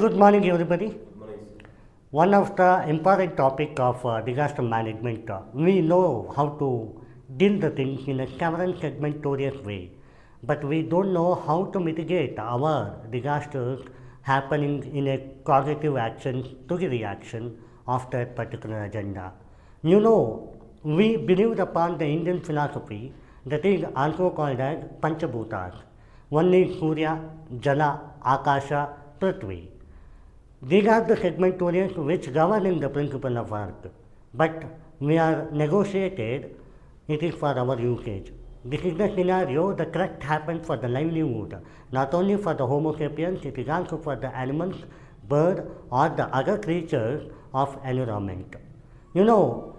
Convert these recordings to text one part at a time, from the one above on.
Good morning, everybody. Good morning, sir. One of the important topic of disaster management, we know how to deal the things in a current segmentorial way, but we don't know how to mitigate our disasters happening in a cognitive action to the reaction of that particular agenda. You know, we believed upon the Indian philosophy that is also called as Panchabhutas. One is Surya, Jala, Akasha, Prithvi. These are the segmentorials which govern the principle of work, but we are negotiated, it is for our usage. This is the scenario, the correct happens for the livelihood, not only for the Homo sapiens, it is also for the animals, bird or the other creatures of environment. You know,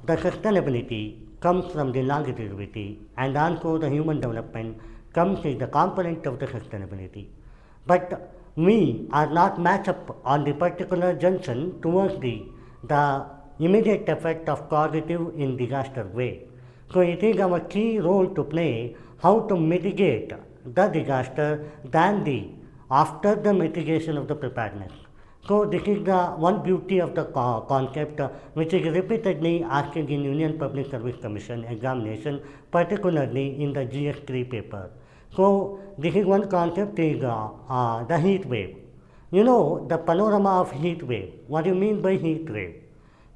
the sustainability comes from the longevity and also the human development comes as the component of the sustainability. But we are not matched up on the particular junction towards the immediate effect of cognitive in disaster way. So it is our key role to play how to mitigate the disaster than the after the mitigation of the preparedness. So this is the one beauty of the concept which is repeatedly asked in Union Public Service Commission examination, particularly in the GS3 paper. So this is one concept is the heat wave. You know the panorama of heat wave. What do you mean by heat wave?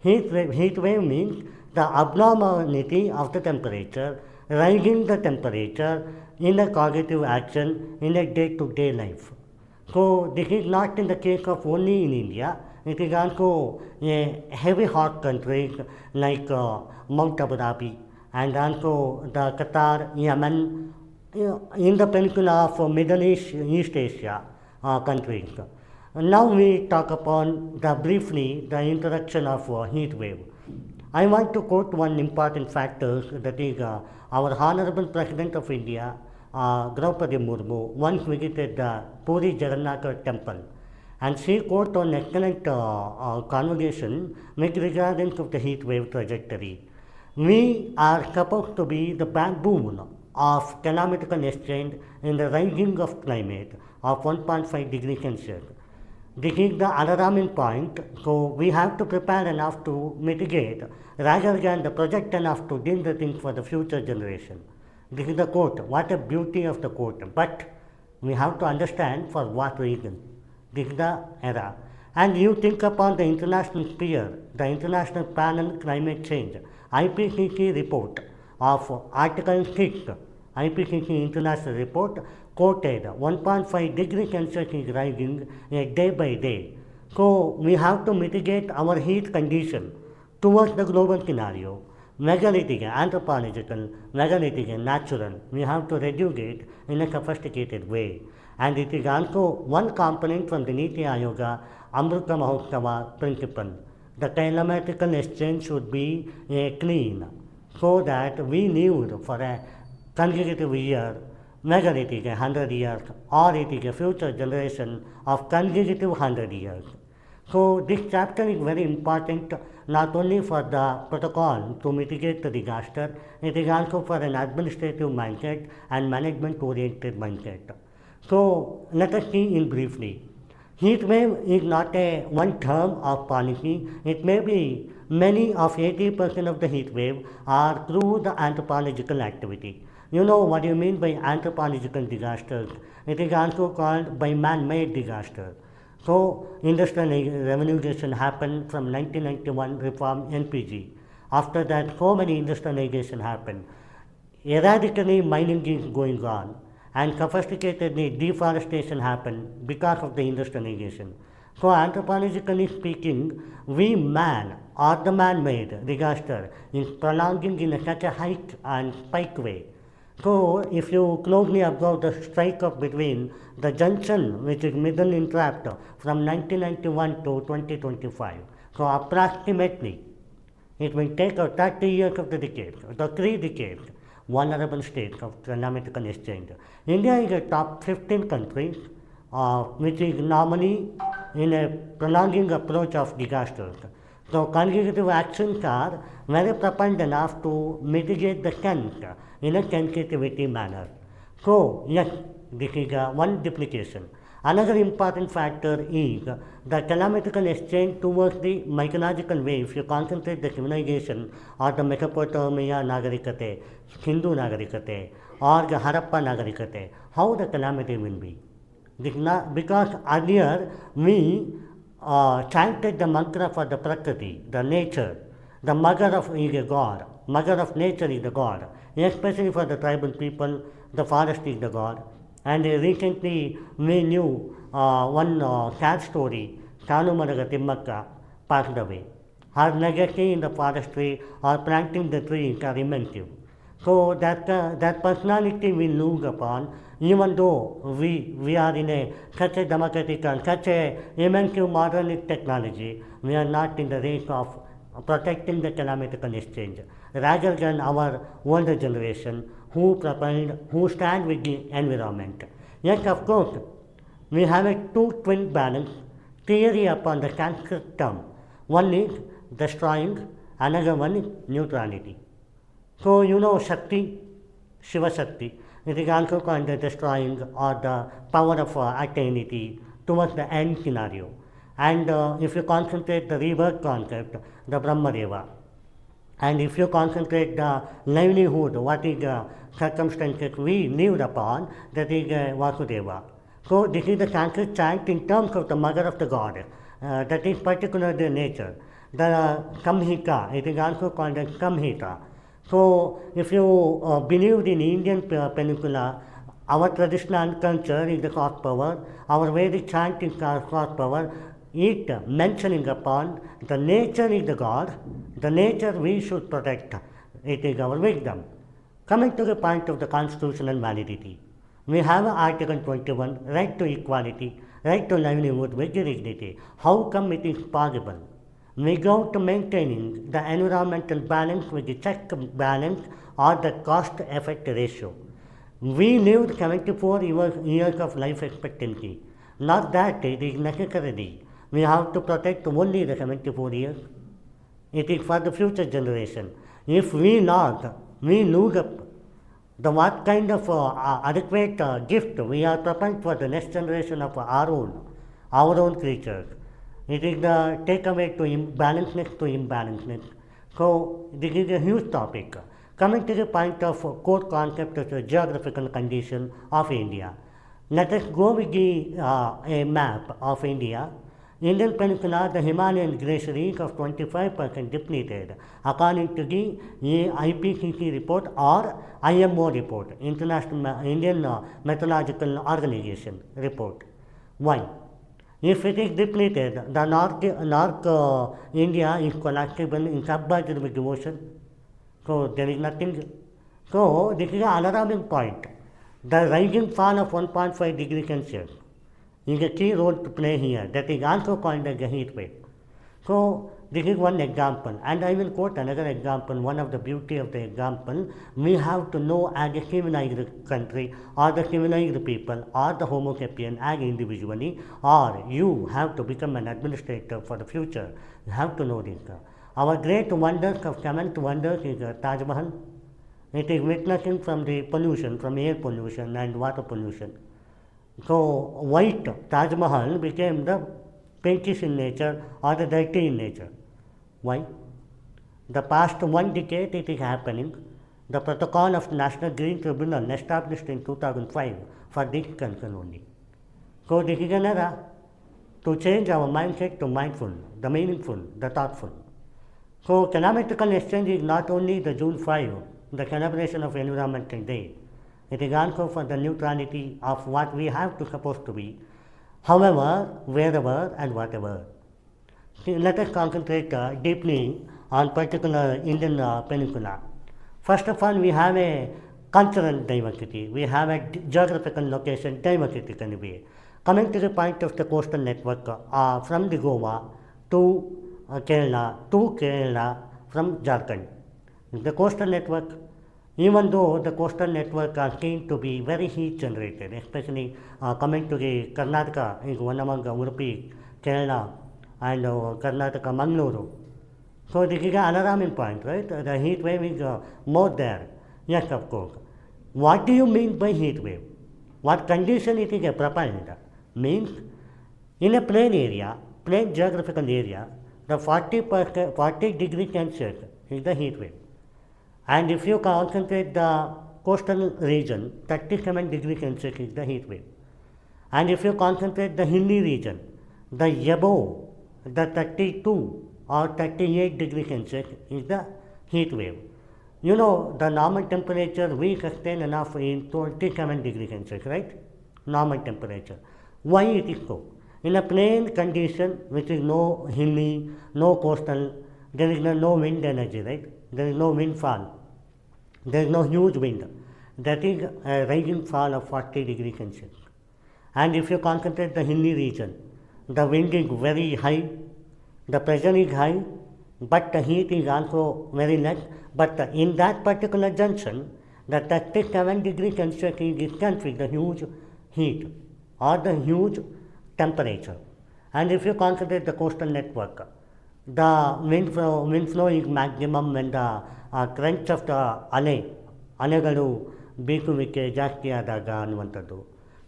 Heat wave means the abnormality of the temperature, rising the temperature in a cognitive action in a day-to-day life. So this is not in the case of only in India. It is also a heavy hot countries like Mount Abu Dhabi and also the Qatar, Yemen, in the peninsula of Middle East Asia countries. Now we talk upon briefly the introduction of heat wave. I want to quote one important factor, that is our Honorable President of India, Draupadi Murmu, once visited the Puri Jagannath temple, and she quoted an excellent conversation with regarding to the heat wave trajectory. We are supposed to be the backbone of calamical exchange in the rising of climate of 1.5 degrees Celsius. This is the alarming point, so we have to prepare enough to mitigate rather than the project enough to deal the things for the future generation. This is the quote. What a beauty of the quote. But we have to understand for what reason. This is the era. And you think upon the international sphere, the International Panel Climate Change, IPCC report of Article 6, IPCC International Report quoted 1.5 degrees Celsius is rising day by day. So we have to mitigate our heat condition towards the global scenario. Megalithic, anthropological, megalithic, natural. We have to reduce it in a sophisticated way. And it is also one component from the Niti Ayoga Amrita Mahotsava principle. The climatical exchange should be clean, so that we live for a consecutive year, megalithic 100 years, or it is a future generation of consecutive 100 years. So this chapter is very important not only for the protocol to mitigate the disaster, it is also for an administrative mindset and management oriented mindset. So let us see in briefly. Heat wave is not a one term of policy. It may be many of 80% of the heat wave are through the anthropological activity. You know what you mean by anthropological disasters. It is also called by man-made disaster. So industrial revolution happened from 1991 reform NPG. After that, so many industrialization happened. Erratically mining is going on, and sophisticatedly deforestation happened because of the industrialization. So anthropologically speaking, we man or the man-made disaster is prolonging in such a high and spike way. So if you closely observe the strike up between the junction which is middle entrapped from 1991 to 2025, so approximately it will take 30 years of the decade, the 3 decades, vulnerable states of climatical exchange. India is a top 15 countries which is normally in a prolonging approach of disasters. So consecutive actions are very profound enough to mitigate the sense in a sensitivity manner. So yes, this is one duplication. Another important factor is the calamitical exchange towards the mythological way. If you concentrate the civilization or the Mesopotamia Nagarikate, Hindu Nagarikate, or the Harappa Nagarikate, how the calamity will be. Because earlier we chanted the mantra for the Prakriti, the nature, the mother of is a god, mother of nature is the god, especially for the tribal people, the forest is the god. And recently we knew one sad story, Tanumaraga Timmaka passed away. Her legacy in the forestry or planting the trees are immense. So that personality we look upon, even though we are in such a democratic and such a immense modern technology, we are not in the race of protecting the calamitical exchange, rather than our older generation who stand with the environment. Yes, of course, we have a two twin balance theory upon the Sanskrit term. One is destroying, another one is neutrality. So you know Shakti, Shiva Shakti, it is also called the destroying or the power of eternity towards the end scenario. And if you concentrate the rebirth concept, the Brahmadeva, and if you concentrate the livelihood, what is the circumstances we lived upon, that is Vasudeva. So this is the Sanskrit chant in terms of the mother of the god, that is particularly nature. The Samhita, it is also called as Samhita. So if you believe in Indian peninsula, our traditional culture is the cross power, our Vedic chant is cross power, it mentioning upon the nature is the God, the nature we should protect, it is our wisdom. Coming to the point of the constitutional validity, we have Article 21, right to equality, right to livelihood with dignity. How come it is possible? Without maintaining the environmental balance with the check balance or the cost-effect ratio. We lived 74 years of life expectancy. Not that it is necessary. We have to protect only the 74 years. It is for the future generation. If we lose up the what kind of adequate gift we are preparing for the next generation of our own creatures. It is the takeaway to imbalanceness to imbalanceness. So this is a huge topic. Coming to the point of core concept of the geographical condition of India. Let us go with a map of India. Indian Peninsula, the Himalayan glaciers of 25% depleted, according to the IPCC report or IMO report, International Indian Meteorological Organization report. Why? If it is depleted, the North India is collapsible in submerged with the ocean. So there is nothing. So this is an alarming point. The rising fall of 1.5 degrees Celsius is a key role to play here. That is also called as a heat wave. So this is one example, and I will quote another example. One of the beauty of the example, we have to know as a civilized country, or the civilized people, or the Homo sapien as individually, or you have to become an administrator for the future. You have to know this. Our great wonders of seventh wonders is Taj Mahal. It is witnessing from the pollution, from air pollution and water pollution. So white Taj Mahal became the pinkish in nature or the dirty in nature. Why? The past 1 decade it is happening. The protocol of National Green Tribunal established in 2005 for this concern only. So this is an era to change our mindset to mindful, the meaningful, the thoughtful. So calamitical exchange is not only the June 5, the celebration of Environmental Day. It is also for the neutrality of what we have to supposed to be, however, wherever and whatever. Let us concentrate deeply on particular Indian peninsula. First of all, we have a cultural diversity. We have a geographical location diversity can be. Coming to the point of the coastal network from the Goa to Kerala from Jharkhand. The coastal network, even though the coastal network are seen to be very heat generated, especially coming to the Karnataka is one among Udupi, Kerala and Karnataka, Mangaluru. So this is an alarming point, right? The heat wave is more there. Yes, of course. What do you mean by heat wave? What condition it is propelled? Means in a plain geographical area, the 40 degree Celsius is the heat wave. And if you concentrate the coastal region, 37 degree Celsius is the heat wave. And if you concentrate the hilly region, the above the 32 or 38 degree Celsius is the heat wave. You know, the normal temperature we sustain enough in 27 degree Celsius, right? Normal temperature. Why it is so? In a plain condition, which is no hilly, no coastal, there is no wind energy, right? There is no wind fall. There is no huge wind. That is a rising fall of 40 degree Celsius. And if you concentrate the hilly region, the wind is very high, the pressure is high, but the heat is also very less. But in that particular junction, the 37 degree Celsius is distant with the huge heat or the huge temperature. And if you consider the coastal network, the wind flow is maximum when the crunch of the ಅಲೆಗಳು ಬೀಸುವಿಕೆ ಜಾಸ್ತಿ ಆದಾಗ ಅನ್ನುವಂಥದ್ದು.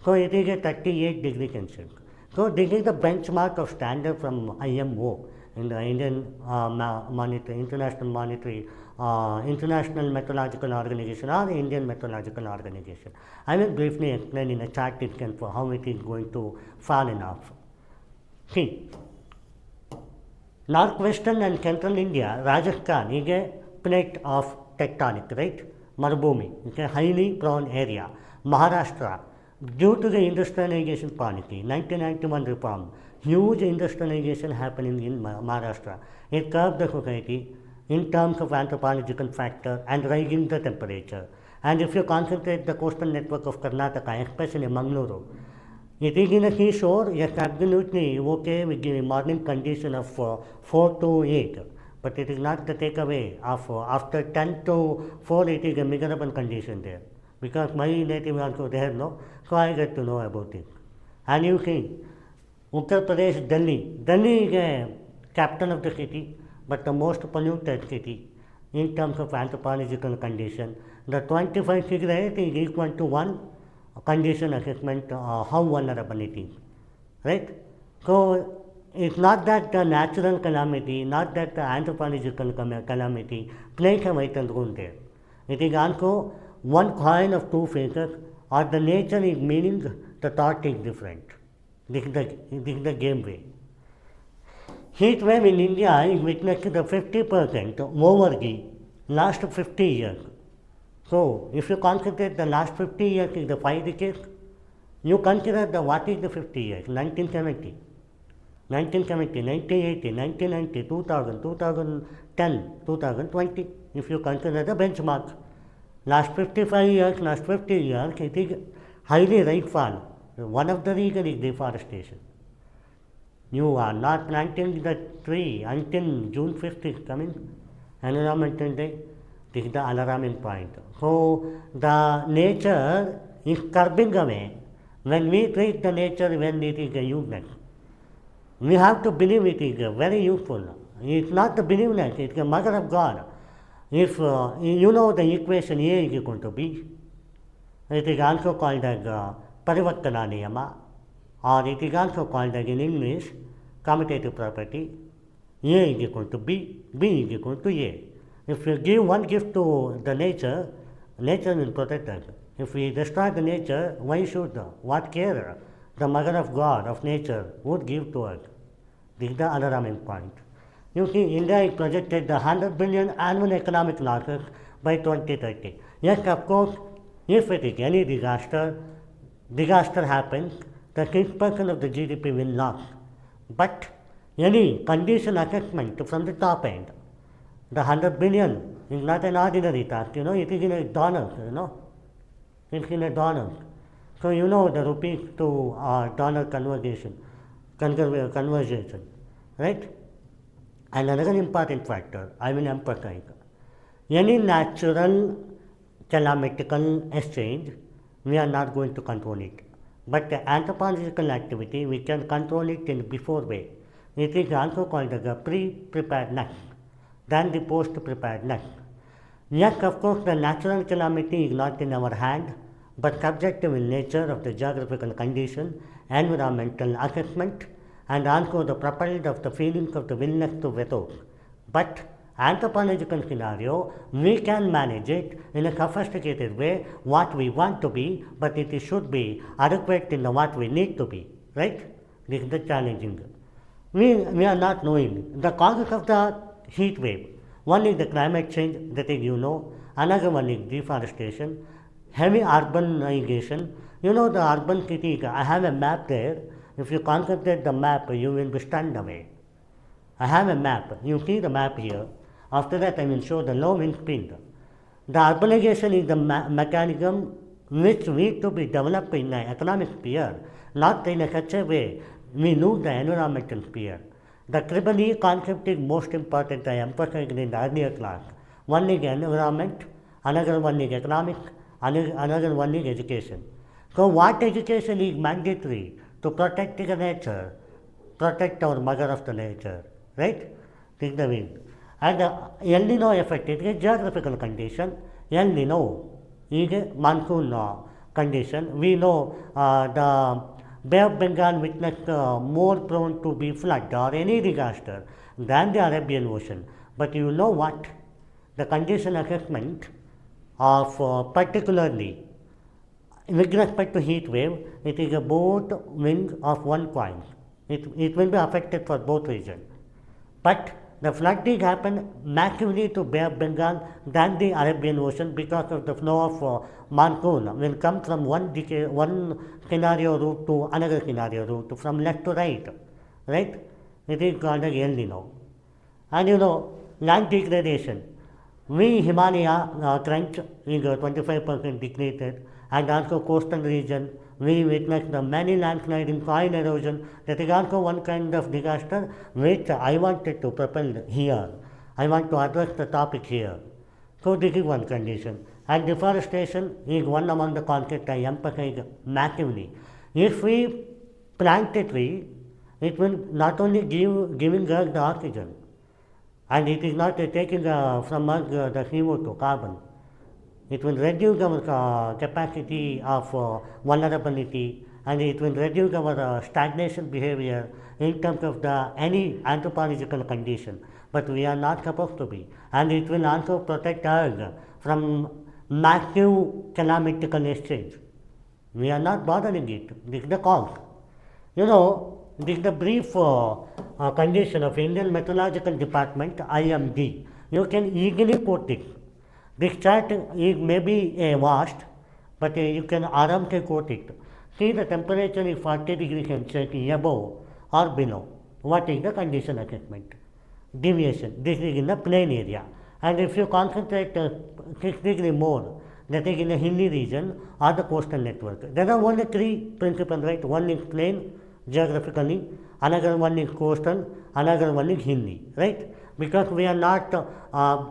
So it is A 38 degree Celsius. So this is the benchmark of standard from IMO in the International Meteorological Organization or Indian Meteorological Organization. I will briefly explain in a chart itself how it is going to fall in off. See, northwestern and central India, Rajasthan is a plate of tectonic, right? Marubhumi, it's a highly prone area. Maharashtra, due to the industrialization policy, 1991 reform, huge industrialization happening in Maharashtra. It curbed the society in terms of anthropological factor and rising the temperature. And if you concentrate the coastal network of Karnataka, especially Mangaluru, it is in a seashore, yes, absolutely okay with the morning condition of 4 to 8. But it is not the takeaway of after 10 to 4 it is a miserable condition there. Because my native also there, no? So I get to know about it. And you see, Uttar Pradesh, Delhi is a capital of the city, but the most polluted city in terms of anthropological condition. The 25 cigarette is equal to one condition assessment, how vulnerable it is, right? So it's not that the natural calamity, not that the anthropological calamity plays a vital role there. It is also one coin of two faces, or the nature is meaning, the thought is different. This is the game way. Heat wave in India is witnessed the 50% over the last 50 years. So if you consider the last 50 years is the 5 decades, you consider the what is the 50 years, 1970, 1980, 1990, 2000, 2010, 2020, if you consider the benchmark. Last 55 years, last 50 years, it is highly rainfall. One of the reasons is deforestation. You are not planting the tree until June 5th is coming, Environmental Day. This is the alarming point. So the nature is curbing away. When we treat the nature when it is useless, we have to believe it is very useful. It's not the beliefness, it's the mother of God. If you know the equation A is equal to B, it is also called as Parivartana Niyama, or it is also called as in English commutative property. A is equal to B, B is equal to A. If we give one gift to the nature, nature will protect us. If we destroy the nature, why should, what care the mother of God, of nature, would give to us? This is the alarming point. You see, India is projected the 100 billion annual economic losses by 2030. Yes, of course, if it is any disaster happens, the 6% of the GDP will lose. But any condition assessment from the top end, the 100 billion is not an ordinary task, it is in a dollars, it's in a dollars. So you know the rupees to dollar conversion, right? And another important factor I will emphasize, any natural calamitical exchange, we are not going to control it. But the anthropological activity, we can control it in before way. It is also called as a pre-preparedness than the post-preparedness. Yes, of course, the natural calamity is not in our hand, but subjective in nature of the geographical condition environmental assessment and also the propelled of the feelings of the willingness to withhold. But anthropological scenario, we can manage it in a sophisticated way, what we want to be, but it should be adequate in what we need to be, right? This is the challenging. We are not knowing the causes of the heat wave. One is the climate change, that is you know. Another one is deforestation, heavy urbanization. You know the urban cities, I have a map there. If you concentrate the map, you will be stunned away. I have a map. You see the map here. After that, I will show the low wind speed. The urbanization is the mechanism which needs to be developed in the economic sphere, not in such a way we lose the environmental sphere. The triple E concept is most important. I emphasized in the earlier class. One is environment, another one is economic, another one is education. So what education is mandatory to protect the nature, protect our mother of the nature, right? This is the wind. And El Nino effect is a geographical condition. El Nino is a monsoon condition. We know the Bay of Bengal witnessed more prone to be flood or any disaster than the Arabian Ocean. But you know what? The condition assessment of particularly with respect to heat wave, it is a both wings of one coin. It will be affected for both regions. But the flooding happened massively to Bay of Bengal than the Arabian Ocean because of the flow of monsoon will come from one scenario route to another scenario route, from left to right, right? It is called as El Nino. And you know, land degradation. We Himalaya trench is 25% degraded, and also coastal region, we witnessed the many landsliding, soil erosion. That is also one kind of disaster which I wanted to propel here. I want to address the topic here. So this is one condition. And deforestation is one among the concepts I emphasize massively. If we plant a tree, it will not only giving us the oxygen, and it is not taking from us the CO2, carbon. It will reduce our capacity of vulnerability, and it will reduce our stagnation behavior in terms of any anthropological condition. But we are not supposed to be. And it will also protect us from massive calamitical exchange. We are not bothering it. This is the cause. You know, this is the brief condition of Indian Meteorological Department, IMD. You can easily quote it. This chart is maybe vast, but you can aramke quote it. See, the temperature is 40 degrees Celsius above or below. What is the condition assessment? Deviation. This is in the plain area. And if you concentrate 6 degrees more, that is in the hilly region or the coastal network. There are only three principles, right? One is plain, geographically, another one is coastal, another one is hilly, right? Because we are not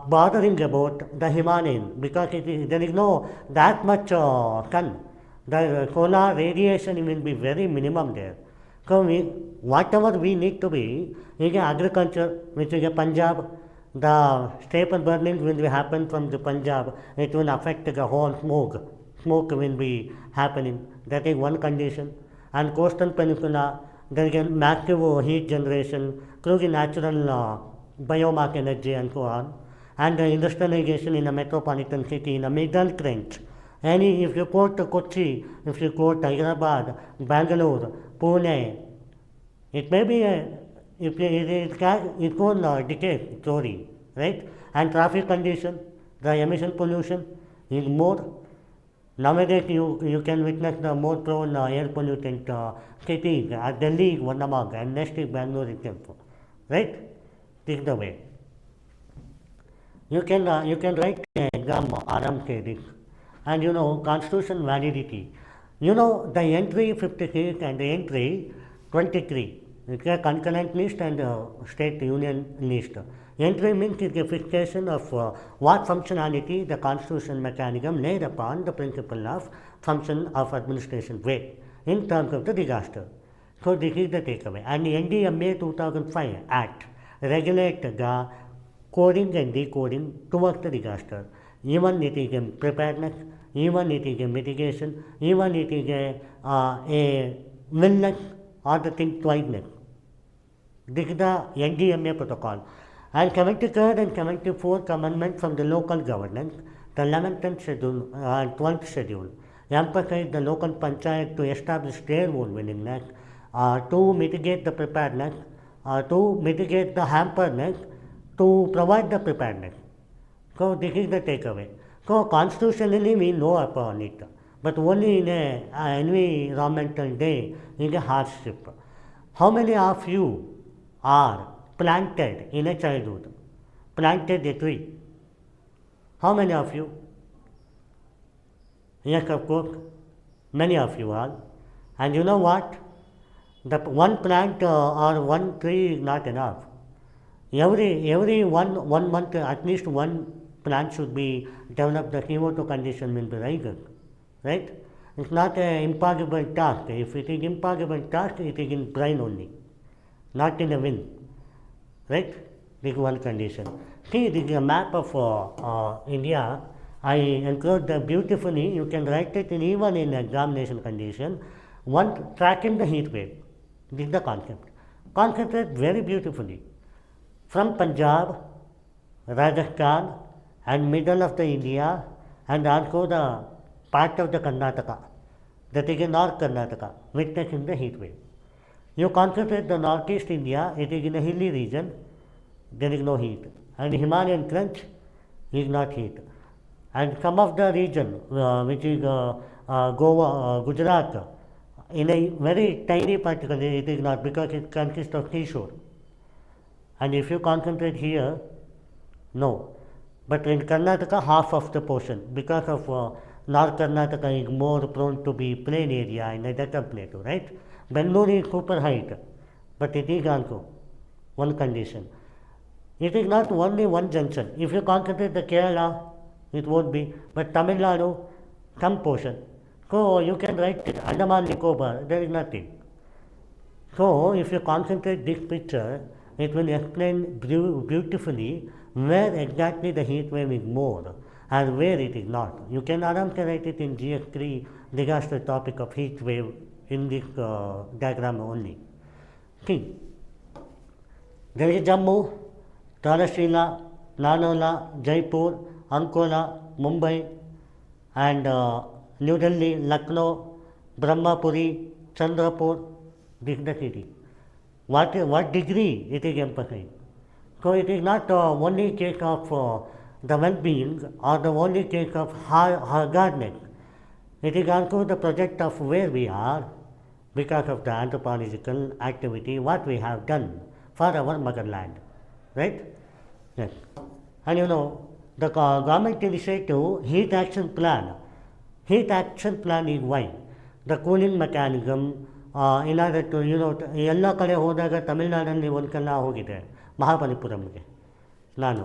bothering about the Himalayan, because there is no that much sun. The solar radiation will be very minimum there. So whatever we need to be is agriculture, which is a Punjab. The staple burning will happen from the Punjab. It will affect the whole smoke. Smoke will be happening. That is one condition. And coastal peninsula, there is a massive heat generation through the natural biomass energy and so on, and the industrialization in a metropolitan city, in a middle trench. If you quote Kochi, if you quote Hyderabad, Bangalore, Pune, it may be its own decay story, right? And traffic condition, the emission pollution is more. Nowadays, you can witness the more prone air pollutant cities. Delhi is one among, and next is Bangalore itself, right? This is the way. You can write an exam aramke this. And you know, constitution validity. You know, the entry 56 and the entry 23. It's a concurrent list and state union list. Entry means it's a fixation of what functionality the constitution mechanism laid upon the principle of function of administration way in terms of the disaster. So this is the takeaway. And the NDMA 2005 Act regulate the coding and decoding towards the disaster. Even it is a preparedness, even it is a mitigation, even it is a will less or the thing twice less. This is the NDMA protocol. And 73rd and 74th Amendment from the local governance, the 11th and 12th schedule, emphasize the local panchayat to establish their own willingness to mitigate the preparedness, to mitigate the hamperness, to provide the preparedness. So this is the takeaway. So constitutionally we know upon it, but only in an environmental day is a hardship. How many of you are planted in a childhood? Planted a tree? How many of you? Yes, of course, many of you are. And you know what? The one plant or one tree is not enough. Every one month, at least one plant should be developed. The CO2 condition will be rising, right? It's not an impossible task. If it is impossible task, it is in brain only, not in the wind, right? This is one condition. See, this is a map of India. I enclosed them beautifully. You can write it even in examination condition. One, tracking the heat wave. This is the concept. Concentrate very beautifully. From Punjab, Rajasthan, and middle of the India, and also the part of the Karnataka, that is in North Karnataka, witnessing the heat wave. You concentrate the northeast India, it is in a hilly region, there is no heat. And Himalayan crunch is not heat. And some of the region, which is Goa, Gujarat, in a very tiny particle, it is not, because it consists of seashore. And if you concentrate here, no. But in Karnataka, half of the portion, because of North Karnataka is more prone to be plain area in a Deccan plateau, right? Bangalore is super height, but it is also one condition. It is not only one junction. If you concentrate the Kerala, it won't be, but Tamil Nadu, some portion. So you can write it, Andaman Nicobar, there is nothing. So if you concentrate this picture, it will explain beautifully where exactly the heat wave is more and where it is not. You can write it in GS3 disaster topic of heat wave in this diagram only. See, there is Jammu, Tarashila, Nanola, Jaipur, Ankola, Mumbai, and New Delhi, Lucknow, Brahmapuri, Chandrapur. This is the city. What degree it is emphasized? So it is not only case of the well-being or the only case of hazardness. It is also the project of where we are because of the anthropological activity, what we have done for our motherland, right? Yes. And you know, the government initiative heat action plan. Heat action plan is why? The cooling mechanism, in order to, ಎಲ್ಲ ಕಡೆ ಹೋದಾಗ ತಮಿಳ್ನಾಡಲ್ಲಿ ಒಂದು ಕಲ್ಲ ಹೋಗಿದೆ ಮಹಾಬಲಿಪುರಂಗೆ ನಾನು.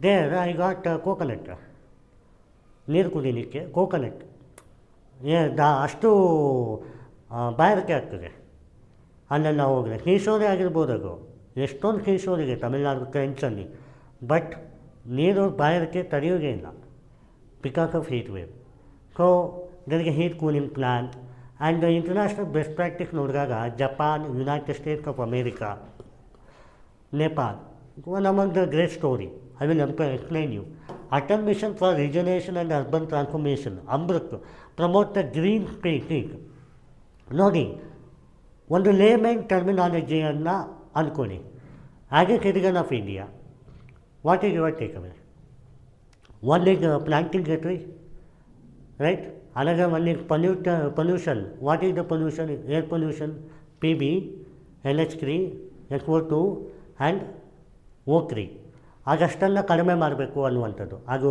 There I got coconut, ನೀರು ಕುಡಿಲಿಕ್ಕೆ coconut ಅಷ್ಟು ಬಾಯಾರಿಕೆ ಆಗ್ತದೆ ಅಲ್ಲೆಲ್ಲ ಹೋಗಿದೆ. ಕಿಶೋರಿ ಆಗಿರ್ಬೋದು, ಅದು ಎಷ್ಟೊಂದು ಕಿಶೋರಿಗೆ ತಮಿಳ್ನಾಡು ಕ್ರೆಂಚಲ್ಲಿ, ಬಟ್ ನೀರು ಬಾಯಾರಿಕೆ ತಡೆಯೋದೇ ಇಲ್ಲ because of heat wave. So there is a heat cooling plan, and the international best practice ನೋಡಿದಾಗ Japan, United States of America, Nepal, one among the great story. I will explain you. Atal Mission for Regeneration and Urban Transformation, Amrit, promote the green space. ನೋಡಿ, ಒಂದು layman ಟರ್ಮಿನಾಲಜಿಯನ್ನು ಅಂದ್ಕೊಳ್ಳಿ. As A citizen of India, what is your take away? One is planting a tree, right? Another one is pollution. What is the pollution? Air pollution, PB, NH3, SO2 and O3. ಅದಷ್ಟನ್ನು ಕಡಿಮೆ ಮಾಡಬೇಕು ಅನ್ನುವಂಥದ್ದು. ಅದು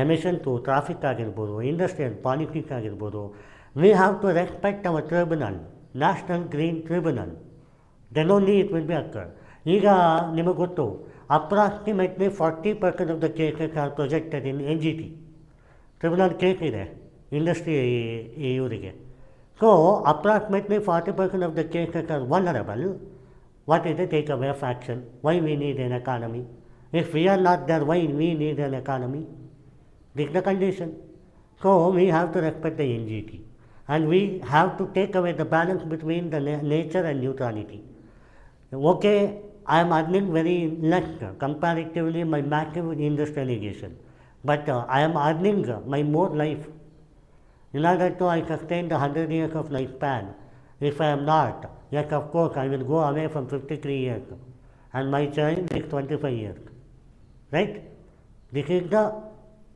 emissions, traffic ಆಗಿರ್ಬೋದು, industrial politics ಆಗಿರ್ಬೋದು. We have to respect our tribunal, national green tribunal. Then only it will be occur. ಈಗ ನಿಮಗೆ ಗೊತ್ತು, approximately 40% of the cases are projected in NGT. Tribunal case ಇದೆ ಇಂಡಸ್ಟ್ರಿ ಇವರಿಗೆ. So approximately 40% of the cases are vulnerable. What is the takeaway of action? Why we need an economy? If we are not there, why we need an economy? This is the condition. So we have to respect the NGT. and we have to take away the balance between the nature and neutrality. Okay, I am earning very less comparatively my massive industrialization, but I am earning my more life. In order to I sustain the 100 years of lifespan, if I am not, yes, of course, I will go away from 53 years, and my child is 25 years, right? This is the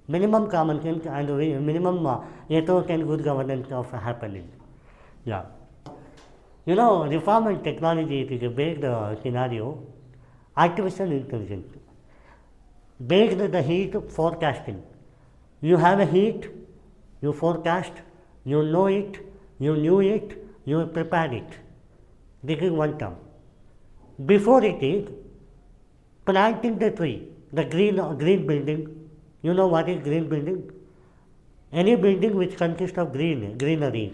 minimum common sense and minimum ethos and good governance of happening. Yeah. You know, reform and technology, it is a based scenario, artificial intelligence, based the heat forecasting. You have a heat, you forecast, you know it, you knew it, you prepared it. This is one term. Before it is planting the tree, the green building. You know what is green building? Any building which consists of greenery.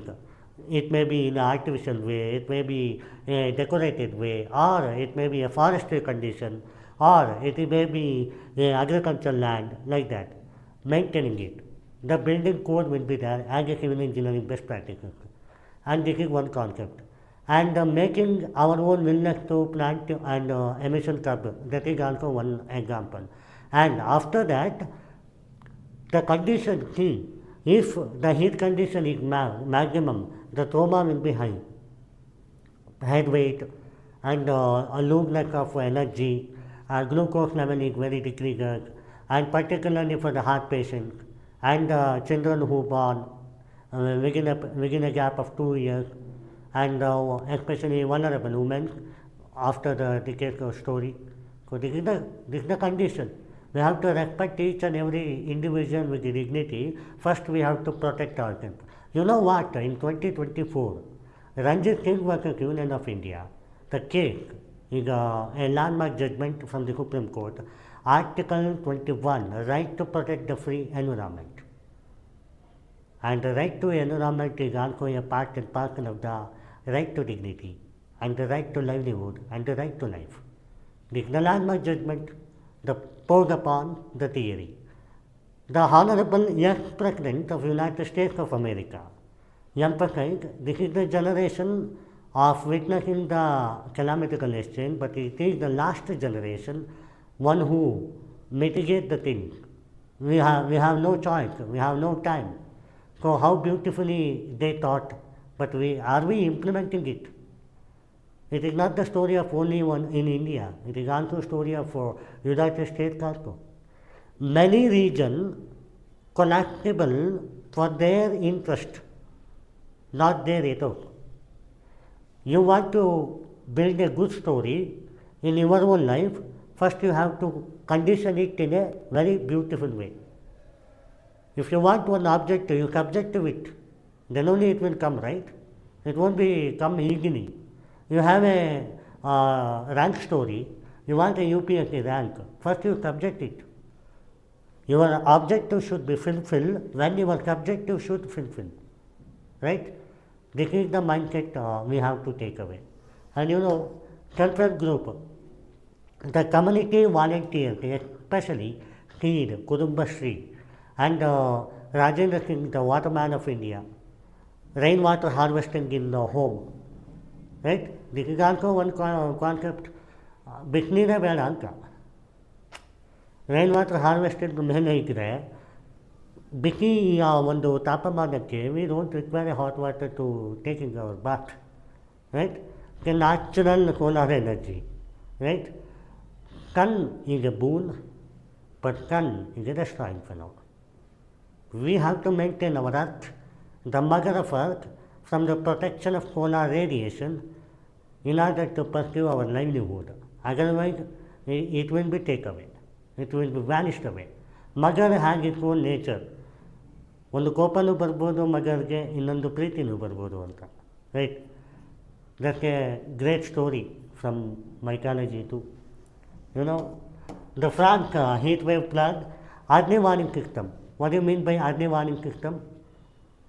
It may be in an artificial way, it may be a decorated way, or it may be a forestry condition, or it may be agricultural land, like that. Maintaining it. The building code will be there as a civil engineering best practices. And this is one concept. And making our own willingness to plant and emission curb, that is also one example. And after that, the condition, see, if the heat condition is maximum, the trauma will be high. Head weight and a looseness of energy, glucose level is very decreased, and particularly for the heart patients and children who born within a gap of 2 years, and especially vulnerable women after the decade of story. So this is the condition. We have to respect each and every individual with dignity. First we have to protect ourselves. You know what, in 2024, Ranjit Singh versus Union of India, the case is a landmark judgment from the Supreme Court. Article 21, right to protect the free environment. And the right to environment is also a part and parcel of the right to dignity, and the right to livelihood, and the right to life. This is the landmark judgment posed upon the theory. The Honorable yes President of United States of America emphasized this is the generation of witnessing the calamity exchange, but it is the last generation, one who mitigate the things. We have no choice, we have no time. So how beautifully they thought, but are we implementing it? It is not the story of only one in India, it is also a story of United States also. Many regions collapsible for their interest, not their ethos. You want to build a good story in your own life, first you have to condition it in a very beautiful way. If you want one object, you subject to it, then only it will come, right? It won't come easily. You have a rank story, you want a UPSC rank, first you subject it. Your objective should be fulfilled when your subjective should fulfill, right? This is the mindset we have to take away. And you know, self-help group, the community volunteers, especially Seed, Kudumbashree, and Rajendra Singh, the waterman of India, rainwater harvesting in the home, right? This is also one concept. ಬಿಸಿನೀರೇ ಬೇಡ ಅಂತ rain water harvested ಮೇಲೆ ಇದ್ದರೆ ಬಿಸಿ ಒಂದು ತಾಪಮಾನಕ್ಕೆ we don't require hot water to taking our bath, right? The natural solar energy, right? Sun is a boon, but sun is a destroying phenomenon. We have to maintain our earth, the mother of earth, from the protection of solar radiation in order to pursue our livelihood. Otherwise, it will be taken away. It will be vanished away. Mother has its own nature. ಒಂದು ಕೋಪನೂ ಬರ್ಬೋದು ಮಗರಿಗೆ, ಇನ್ನೊಂದು ಪ್ರೀತಿನೂ ಬರ್ಬೋದು ಅಂತ, right? That's a great story from mythology too. You know, the frog heatwave plug, early warning system. What do you mean by early warning system?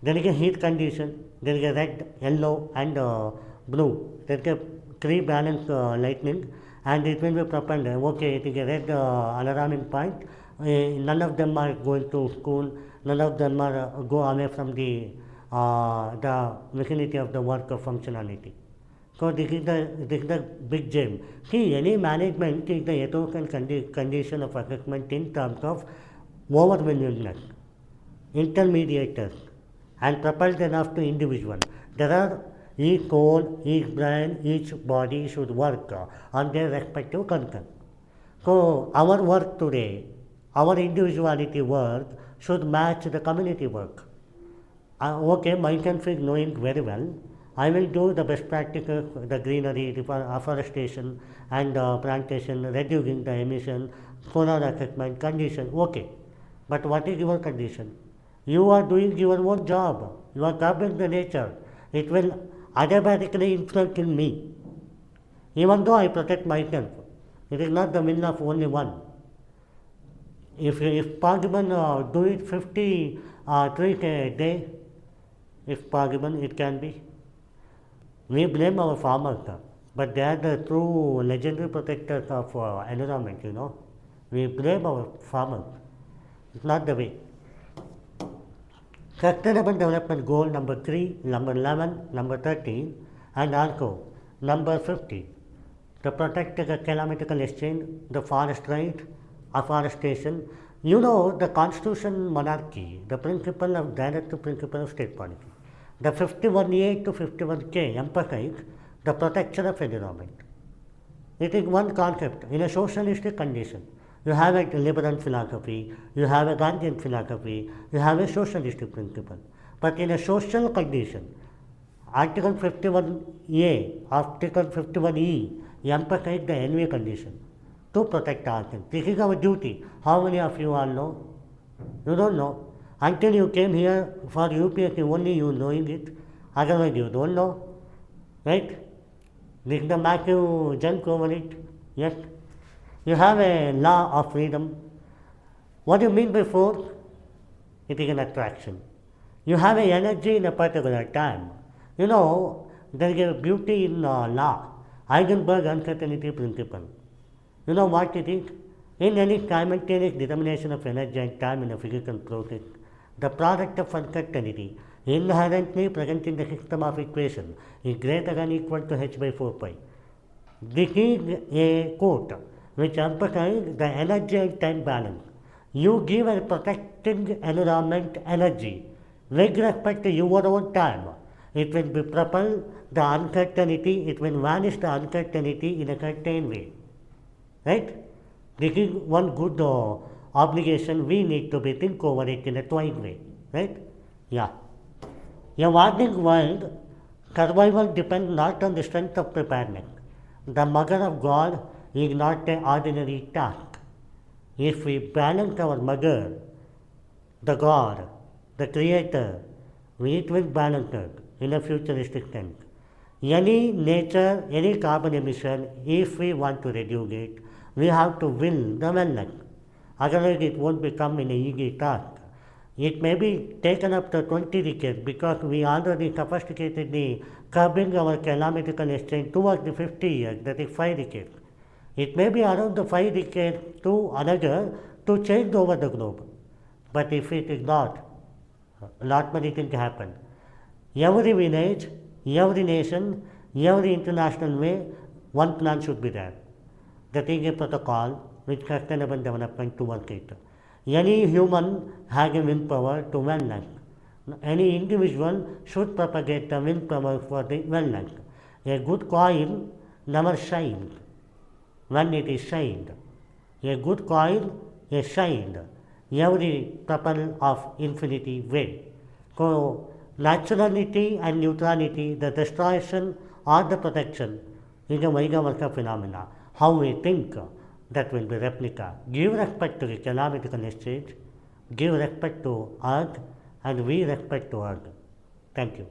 There is a heat condition, there is a red, yellow and blue. There is a three balanced lightning, and it will be propelled. Okay, it is a red alarming point. None of them are going to school, none of them are go away from the the vicinity of the work of functionality. So this is the big gem. See, any management is the heterogeneous condition of assessment in terms of overwhelmingness, intermediates, and propelled enough to individual. There are each soul, each brain, each body should work on their respective concern. So our work today, our individuality work should match the community work. Okay, myself is knowing very well. I will do the best practices, the greenery, afforestation and plantation, reducing the emission, solar assessment, condition. Okay, but what is your condition? You are doing your own job. You are covering the nature. It will automatically influence in me. Even though I protect myself, it is not the will of only one. If possible, do it 50 trees a day. If possible, it can be. We blame our farmers, but they are the true legendary protectors of environment, you know. We blame our farmers. It's not the way. Sustainable Development Goal number 3, number 11, number 13, and also number 50. To protect the climatical exchange, the forest right, afforestation. You know, the constitution monarchy, the principle of directive principle of state policy. The 51A to 51K emphasize the protection of environment. It is one concept in a socialistic condition. You have a liberal philosophy, you have a Gandhian philosophy, you have a socialistic principle. But in a social condition, Article 51A, Article 51E emphasize the envy condition to protect ourselves. This is our duty. How many of you all know? You don't know. Until you came here for UPSC, only you knowing it. Otherwise you don't know. Right? This is the massive junk over it. Yes? You have a law of freedom. What do you mean by force? It is an attraction. You have an energy in a particular time. You know, there is a beauty in law. Heisenberg uncertainty principle. You know what it is? In any simultaneous determination of energy and time in a physical process, the product of uncertainty inherently present in the system of equation is greater than equal to h by 4 pi. This is a quote which emphasizes the energy and time balance. You give a protecting environment energy with respect to your own time. It will be propel the uncertainty, it will vanish the uncertainty in a certain way. Right? This is one good obligation we need to be think over it in a twice way. Right? Yeah. A warning world, survival depends not on the strength of preparedness. The mother of God is not an ordinary task. If we balance our mother, the God, the Creator, it will balance us in a futuristic sense. Any nature, any carbon emission, if we want to reduce it, we have to will the wellness. Otherwise, it won't become an easy task. It may be taken up to 20 decades because we already sophisticatedly curbing our climatical exchange towards the 50 years, that is 5 decades. It may be around the 5 decades to another to change over the globe. But if it is not, not many things happen. Every village, every nation, every international way, one plan should be there. That is a protocol which sustainable development to work it. Any human has a willpower to wellness. Any individual should propagate the willpower for the wellness. A good coil never shines when it is shined. A good coil is shined every propel of infinity way. So, naturality and neutrality, the destruction or the protection, is a vice versa phenomena. How we think, that will be replica. Give respect to the climatical exchange, give respect to earth, and we respect to earth. Thank you.